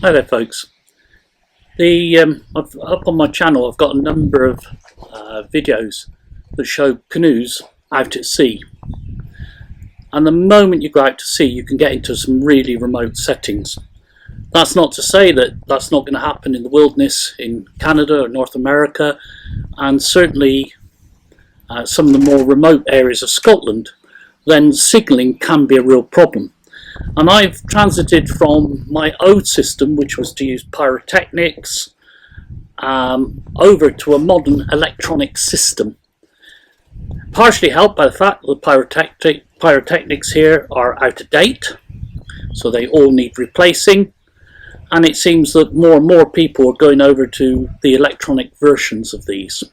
Hi there folks. Up on my channel I've got a number of videos that show canoes out at sea, and the moment you go out to sea you can get into some really remote settings. That's not to say that that's not going to happen in the wilderness in Canada or North America, and certainly some of the more remote areas of Scotland. Then signalling can be a real problem. And I've transited from my old system, which was to use Pyrotechnics, over to a modern electronic system. Partially helped by the fact that the Pyrotechnics here are out of date, so they all need replacing. And it seems that more and more people are going over to the electronic versions of these.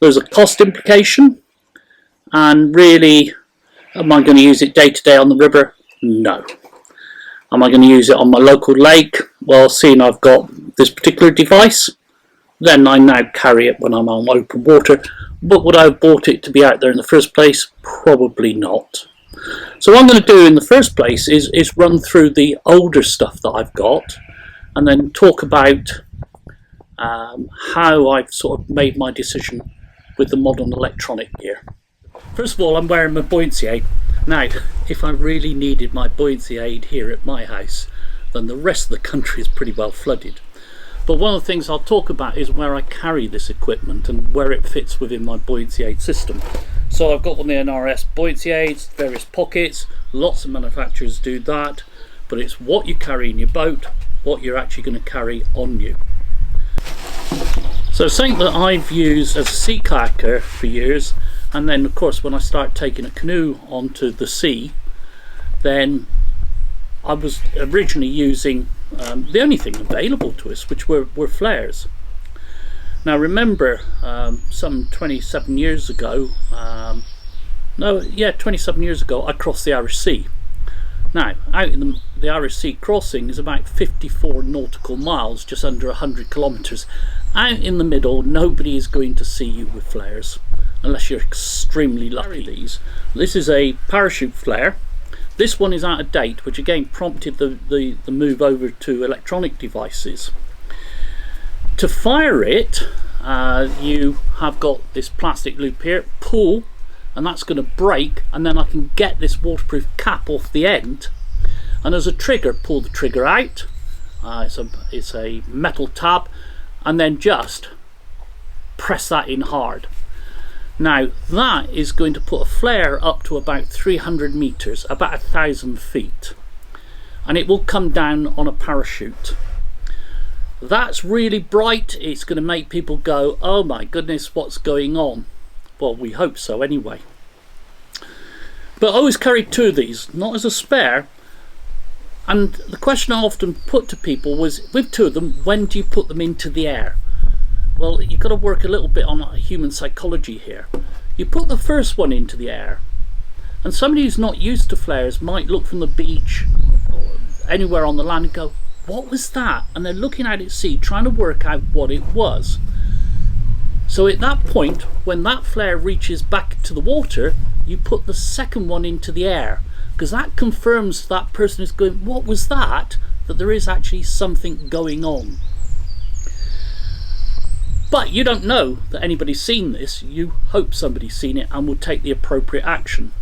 There's a cost implication, and really, am I going to use it day to day on the river? No. Am I going to use it on my local lake? Well, seeing I've got this particular device, then I now carry it when I'm on open water. But would I have bought it to be out there in the first place? Probably not. So what I'm going to do in the first place is run through the older stuff that I've got, and then talk about how I've sort of made my decision with the modern electronic gear. First of all, I'm wearing my buoyancy aid. Now, if I really needed my buoyancy aid here at my house, then the rest of the country is pretty well flooded. But one of the things I'll talk about is where I carry this equipment and where it fits within my buoyancy aid system. So I've got one of the NRS buoyancy aids, various pockets, lots of manufacturers do that, but it's what you carry in your boat, what you're actually going to carry on you. So something that I've used as a sea kayaker for years, and then of course when I start taking a canoe onto the sea, then I was originally using the only thing available to us, which were flares. Now remember, some 27 years ago, 27 years ago I crossed the Irish Sea. Now out in the Irish Sea crossing is about 54 nautical miles, just under 100 kilometres. Out in the middle, nobody is going to see you with flares unless you're extremely lucky. This is a parachute flare. This one is out of date, which again prompted the move over to electronic devices. To fire it, you have got this plastic loop here, pull, and that's going to break, and then I can get this waterproof cap off the end, and as a trigger, pull the trigger out. It's a metal tab, and then just press that in hard. Now that is going to put a flare up to about 300 meters, about 1,000 feet, and it will come down on a parachute. That's really bright. It's going to make people go, oh my goodness, what's going on? Well, we hope so anyway. But I always carried two of these, not as a spare. And the question I often put to people was, with two of them, when do you put them into the air? Well, you've got to work a little bit on human psychology here. You put the first one into the air, and somebody who's not used to flares might look from the beach or anywhere on the land and go, what was that? And they're looking out at sea trying to work out what it was. So at that point, when that flare reaches back to the water, you put the second one into the air, because that confirms that person is going, what was that? That there is actually something going on. But you don't know that anybody's seen this. You hope somebody's seen it and will take the appropriate action.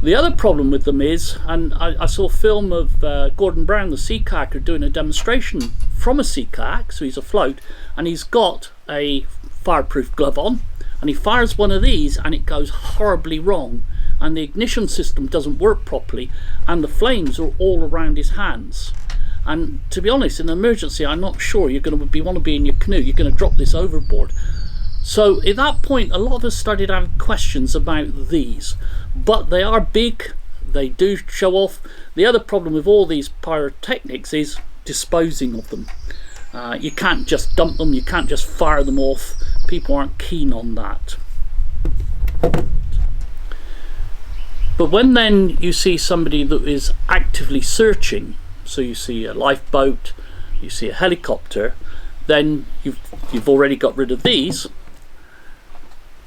The other problem with them is, and I saw a film of Gordon Brown, the sea kayaker, doing a demonstration from a sea kayak, so he's afloat, and he's got a fireproof glove on, and he fires one of these and it goes horribly wrong, and the ignition system doesn't work properly, and the flames are all around his hands. And to be honest, in an emergency, I'm not sure you're going to want to be in your canoe. You're going to drop this overboard. So at that point, a lot of us started having questions about these. But they are big. They do show off. The other problem with all these pyrotechnics is disposing of them. You can't just dump them. You can't just fire them off. People aren't keen on that. But when then you see somebody that is actively searching, so you see a lifeboat, you see a helicopter, then you've already got rid of these.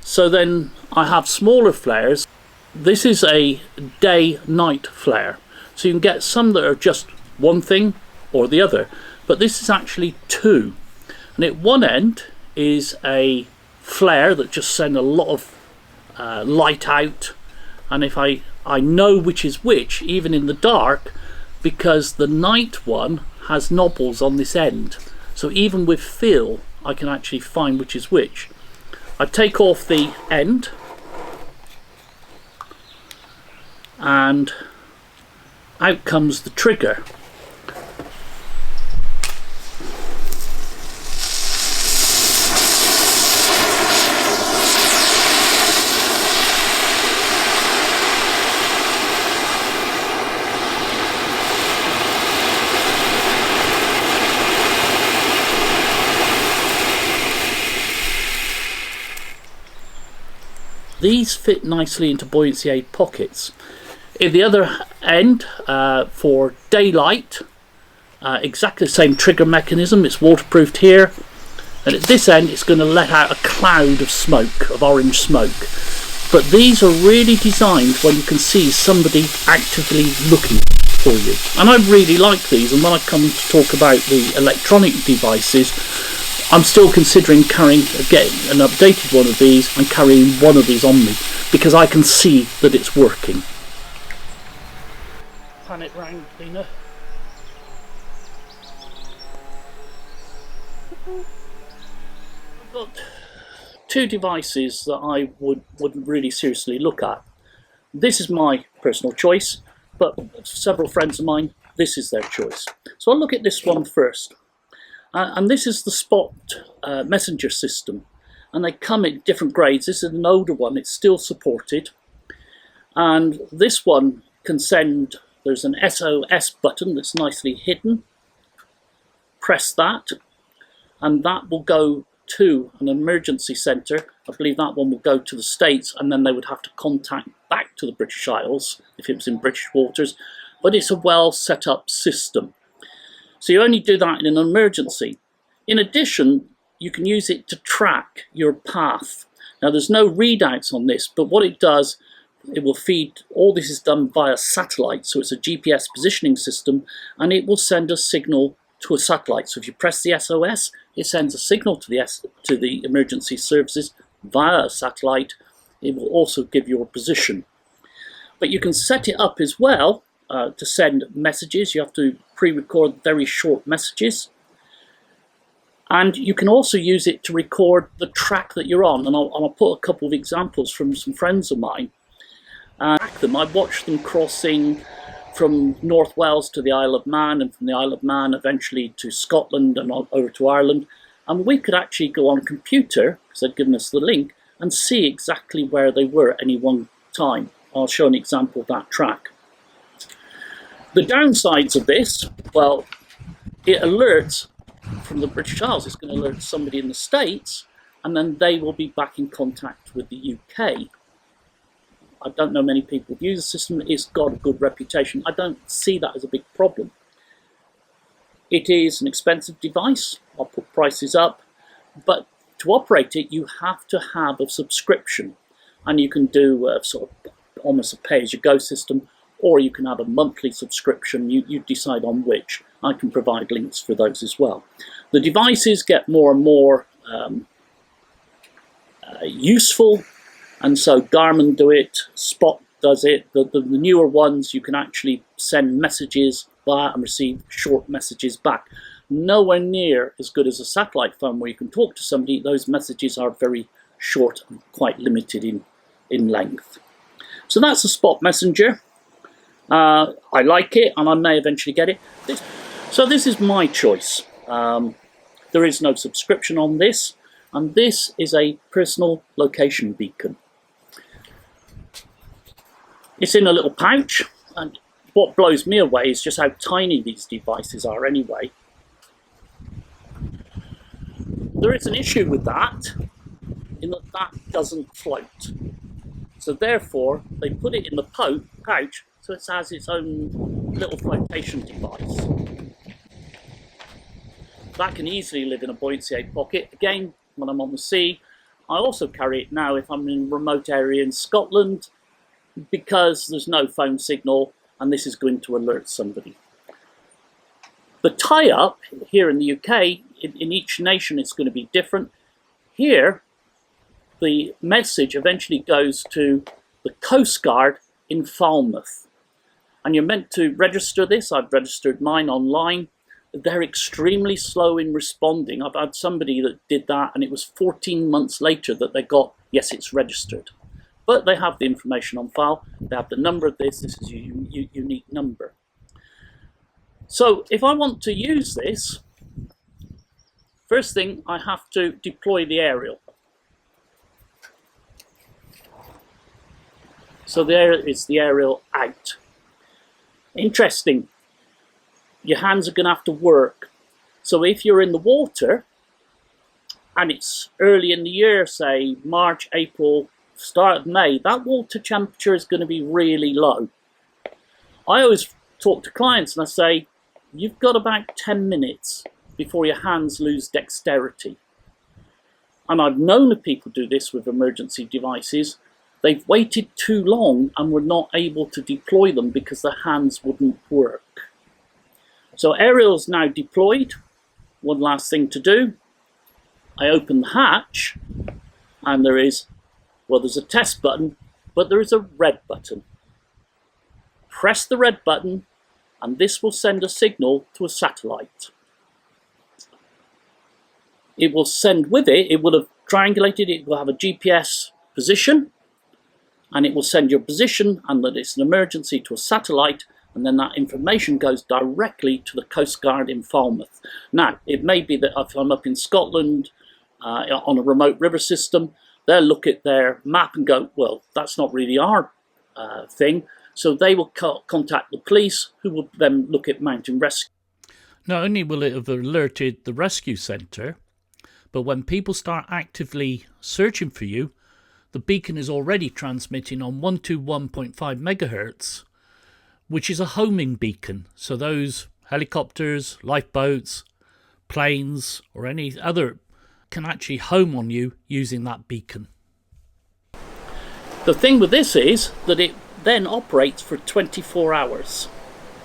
So then I have smaller flares. This is a day-night flare, so you can get some that are just one thing or the other. but this is actually two. And at one end is a flare that just sends a lot of light out, and if I know which is which, even in the dark, because the night one has knobbles on this end. So even with feel, I can actually find which is which. I take off the end, and out comes the trigger. These fit nicely into buoyancy aid pockets. At the other end, for daylight, exactly the same trigger mechanism. It's waterproofed here, and at this end it's going to let out a cloud of smoke, of orange smoke. But these are really designed when you can see somebody actively looking for you, and I really like these. And when I come to talk about the electronic devices, I'm still considering getting an updated one of these and carrying one of these on me, because I can see that it's working. Pan it round, cleaner. I've got two devices that I wouldn't really seriously look at. This is my personal choice, but several friends of mine, this is their choice. So I'll look at this one first. And this is the Spot messenger system, and they come in different grades. This is an older one, it's still supported, and this one can send, there's an SOS button that's nicely hidden. Press that, and that will go to an emergency centre. I believe that one will go to the States, and then they would have to contact back to the British Isles if it was in British waters, but it's a well set up system. So you only do that in an emergency. In addition, you can use it to track your path. Now there's no readouts on this, but what it does, it will feed, all this is done via satellite, so it's a GPS positioning system, and it will send a signal to a satellite. So if you press the SOS, it sends a signal to the emergency services via a satellite. It will also give your position. But you can set it up as well to send messages. You have to pre-record very short messages, and you can also use it to record the track that you're on. And I'll put a couple of examples from some friends of mine. I watched them crossing from North Wales to the Isle of Man, and from the Isle of Man eventually to Scotland and over to Ireland, and we could actually go on a computer, because they'd given us the link, and see exactly where they were at any one time. I'll show an example of that track. The downsides of this, well, it alerts from the British Isles. It's going to alert somebody in the States, and then they will be back in contact with the UK. I don't know many people who use the system. It's got a good reputation. I don't see that as a big problem. It is an expensive device. I'll put prices up, but to operate it, you have to have a subscription, and you can do sort of almost a pay-as-you-go system, or you can have a monthly subscription. You decide on which. I can provide links for those as well. The devices get more and more useful, and so Garmin do it, Spot does it. The newer ones, you can actually send messages via and receive short messages back. Nowhere near as good as a satellite phone where you can talk to somebody. Those messages are very short and quite limited in length. So that's a Spot messenger. I like it, and I may eventually get it. So this is my choice. There is no subscription on this, and this is a personal location beacon. It's in a little pouch, and what blows me away is just how tiny these devices are anyway. There is an issue with that, in that that doesn't float. So therefore, they put it in the pouch, so it has its own little flotation device. That can easily live in a buoyancy aid pocket. Again, when I'm on the sea, I also carry it now if I'm in a remote area in Scotland, because there's no phone signal, and this is going to alert somebody. The tie-up here in the UK, in each nation it's going to be different. Here, the message eventually goes to the Coast Guard in Falmouth. And you're meant to register this. I've registered mine online. They're extremely slow in responding. I've had somebody that did that and it was 14 months later that they got, yes, it's registered. But they have the information on file. They have the number of this. This is a unique number. So if I want to use this, first thing I have to deploy the aerial. So there is the aerial out. Interesting. Your hands are going to have to work. So if you're in the water and it's early in the year, say March, April, start of May, that water temperature is going to be really low. I always talk to clients and I say, you've got about 10 minutes before your hands lose dexterity. And I've known of people do this with emergency devices. They've waited too long and were not able to deploy them because their hands wouldn't work. So aerial's now deployed. One last thing to do. I open the hatch and there is, well, there's a test button, but there is a red button. Press the red button and this will send a signal to a satellite. It will send with it, it will have triangulated, it will have a GPS position and it will send your position and that it's an emergency to a satellite, and then that information goes directly to the Coast Guard in Falmouth. Now, it may be that if I'm up in Scotland on a remote river system, they'll look at their map and go, well, that's not really our thing. So they will contact the police, who will then look at mountain rescue. Not only will it have alerted the rescue centre, but when people start actively searching for you, the beacon is already transmitting on 121.5 megahertz, which is a homing beacon. So those helicopters, lifeboats, planes, or any other can actually home on you using that beacon. The thing with this is that it then operates for 24 hours.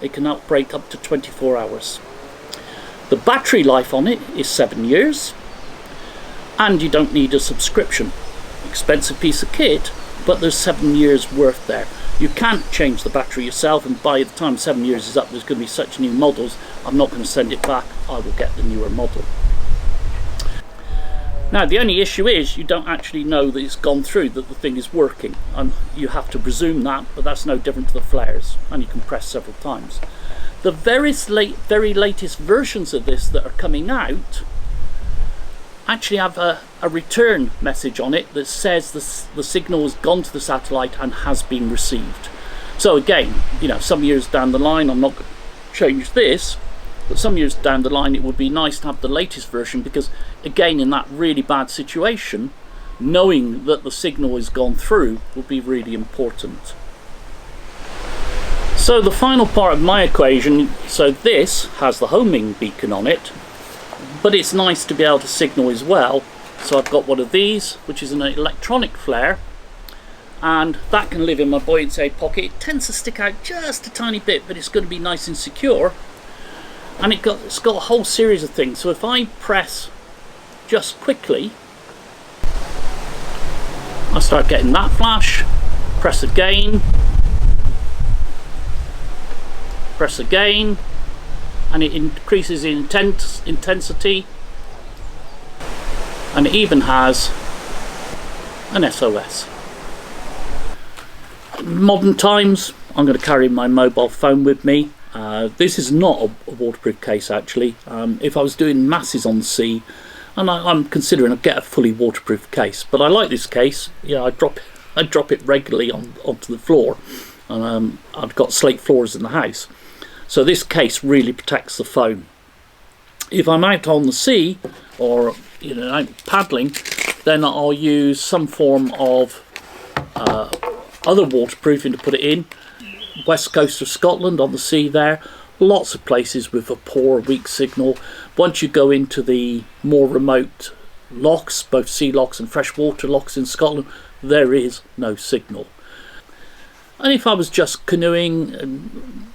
It can operate up to 24 hours. The battery life on it is 7 years, and you don't need a subscription. Expensive piece of kit, but there's 7 years worth there. You can't change the battery yourself, and by the time 7 years is up, there's going to be such new models. I'm not going to send it back. I will get the newer model. Now, the only issue is you don't actually know that it's gone through, that the thing is working. And you have to presume that, but that's no different to the flares, and you can press several times. The very latest versions of this that are coming out actually have a return message on it that says the signal has gone to the satellite and has been received. So again, you know, some years down the line, I'm not going to change this, but some years down the line it would be nice to have the latest version, because again, in that really bad situation, knowing that the signal has gone through would be really important. So the final part of my equation, so this has the homing beacon on it, but it's nice to be able to signal as well. So I've got one of these, which is an electronic flare, and that can live in my buoyancy pocket. It tends to stick out just a tiny bit, but it's going to be nice and secure. And it's got a whole series of things. So if I press just quickly, I start getting that flash. Press again, press again, and it increases in intensity, and it even has an SOS. Modern times, I'm going to carry my mobile phone with me. This is not a waterproof case actually. If I was doing masses on the sea, and I'm considering I'd get a fully waterproof case, but I like this case. Yeah, I drop it regularly onto the floor, and I've got slate floors in the house. So this case really protects the phone. If I'm out on the sea or out paddling, then I'll use some form of other waterproofing to put it in. West coast of Scotland on the sea there, lots of places with a poor, weak signal. Once you go into the more remote lochs, both sea lochs and freshwater lochs in Scotland, there is no signal. And if I was just canoeing and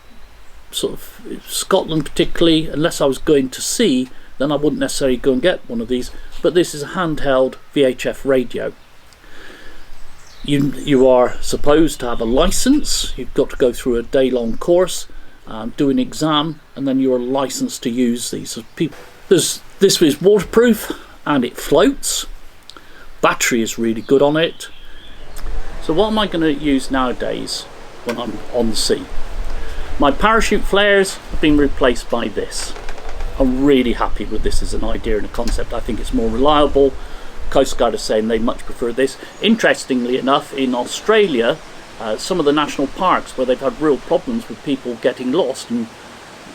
sort of Scotland particularly, unless I was going to sea, then I wouldn't necessarily go and get one of these. But this is a handheld VHF radio. You are supposed to have a license. You've got to go through a day-long course, do an exam, and then you're licensed to use these. So this is waterproof and it floats. Battery is really good on it. So what am I going to use nowadays when I'm on the sea? My parachute flares have been replaced by this. I'm really happy with this as an idea and a concept. I think it's more reliable. Coast Guard are saying they much prefer this. Interestingly enough, in Australia, some of the national parks where they've had real problems with people getting lost and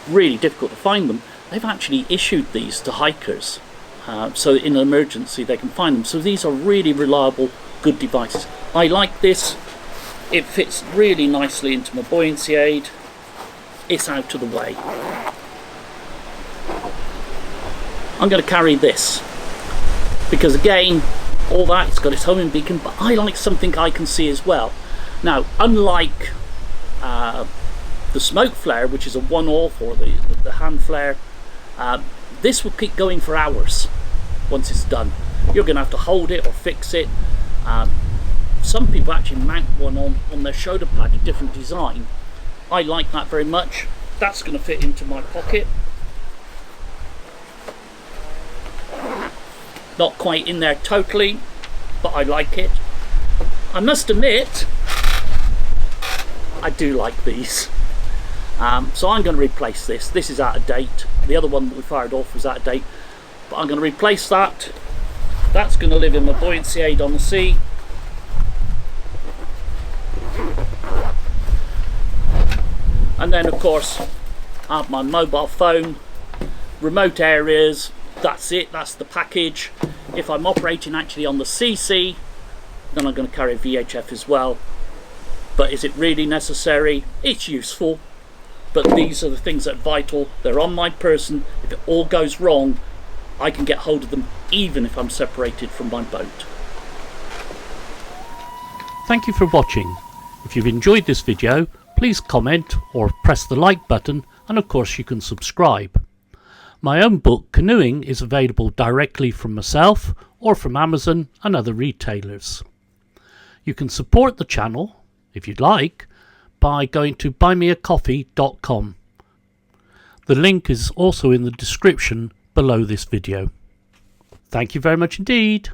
really difficult to find them, they've actually issued these to hikers. So in an emergency they can find them. So these are really reliable, good devices. I like this. It fits really nicely into my buoyancy aid. It's out of the way. I'm going to carry this because again, all that, it's got its homing beacon, but I like something I can see as well. Now, unlike the smoke flare, which is a one-off, or the hand flare, this will keep going for hours once it's done. You're going to have to hold it or fix it. Some people actually mount one on their shoulder pad, a different design. I like that very much. That's going to fit into my pocket. Not quite in there totally, but I like it. I must admit, I do like these. So I'm going to replace this. This is out of date. The other one that we fired off was out of date, but I'm going to replace that. That's going to live in my buoyancy aid on the sea. And then of course I have my mobile phone, remote areas. That's it, that's the package. If I'm operating actually on the CC, then I'm going to carry a VHF as well. But is it really necessary? It's useful, but these are the things that are vital. They're on my person. If it all goes wrong, I can get hold of them even if I'm separated from my boat. Thank you for watching. If you've enjoyed this video, please comment or press the like button, and of course you can subscribe. My own book, Canoeing, is available directly from myself or from Amazon and other retailers. You can support the channel, if you'd like, by going to buymeacoffee.com. The link is also in the description below this video. Thank you very much indeed.